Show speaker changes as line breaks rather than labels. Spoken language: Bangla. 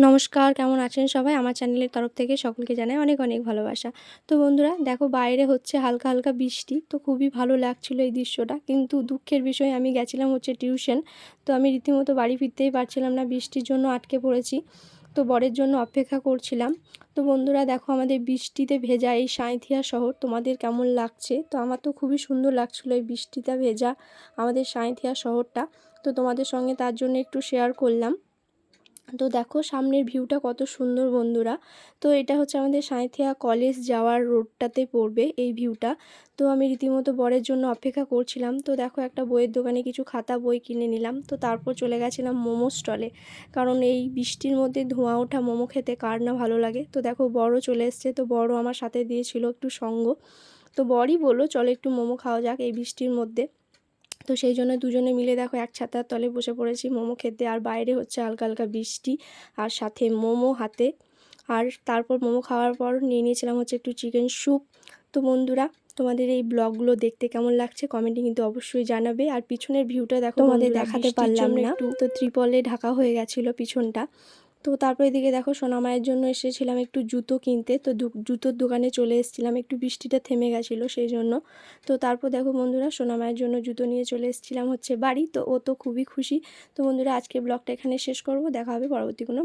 নমস্কার, কেমন আছেন সবাই? আমার চ্যানেলের তরফ থেকে সকলকে জানাই অনেক অনেক ভালোবাসা। তো বন্ধুরা দেখো, বাইরে হচ্ছে হালকা হালকা বৃষ্টি। তো খুবই ভালো লাগছিল এই দৃশ্যটা। কিন্তু দুঃখের বিষয়, আমি গেছিলাম হচ্ছে টিউশন। তো আমি রীতিমতো বাড়ি ফিরতেই পারছিলাম না, বৃষ্টির জন্য আটকে পড়েছি। তো বরের জন্য অপেক্ষা করছিলাম। তো বন্ধুরা দেখো, আমাদের বৃষ্টিতে ভেজা এই সাঁইথিয়া শহর তোমাদের কেমন লাগছে? তো আমার তো খুবই সুন্দর লাগছিলো এই বৃষ্টিতে ভেজা আমাদের সাঁইথিয়া শহরটা। তো তোমাদের সঙ্গে তার জন্য একটু শেয়ার করলাম। তো দেখো সামনের ভিউটা কত সুন্দর বন্ধুরা। তো এটা হচ্ছে আমাদের সাঁইথিয়া কলেজ যাওয়ার রোডটাতে পড়বে এই ভিউটা। তো আমি রীতিমতো বরের জন্য অপেক্ষা করছিলাম। তো দেখো, একটা বইয়ের দোকানে কিছু খাতা বই কিনে নিলাম। তো তারপর চলে গেছিলাম মোমো স্টলে, কারণ এই বৃষ্টির মধ্যে ধোঁয়া ওঠা মোমো খেতে কার না ভালো লাগে। তো দেখো, বড়ও চলে এসছে। তো বড়ও আমার সাথে দিয়েছিল একটু সঙ্গ। তো বরই বললো চলো একটু মোমো খাওয়া যাক এই বৃষ্টির মধ্যে। তো সেই জন্য দুজনে মিলে দেখো এক ছাতার তলে বসে পড়েছি মোমো খেতে। আর বাইরে হচ্ছে হালকা হালকা বৃষ্টি, আর সাথে মোমো হাতে। আর তারপর মোমো খাওয়ার পর নিয়ে নিয়েছিলাম হচ্ছে একটু চিকেন স্যুপ। তো বন্ধুরা, তোমাদের এই ব্লগগুলো দেখতে কেমন লাগছে কমেন্টে কিন্তু অবশ্যই জানাবে। আর পিছনের ভিউটা দেখো, তোমাদের দেখাতে পারলাম না, তো ত্রিপলে ঢাকা হয়ে গেছিলো পিছনটা। তো তারপর এদিকে দেখো, সোনামায়ের জন্য এসেছিলাম একটু জুতো কিনতে। তো জুতোর দোকানে চলে এসেছিলাম, একটু বৃষ্টিটা থেমে গেছিলো সেই জন্য। তো তারপর দেখো বন্ধুরা, সোনামায়ের জন্য জুতো নিয়ে চলে এসেছিলাম হচ্ছে বাড়ি। তো ও তো খুবই খুশি। তো বন্ধুরা, আজকে ব্লগটা এখানে শেষ করব। দেখা হবে পরবর্তী কোনো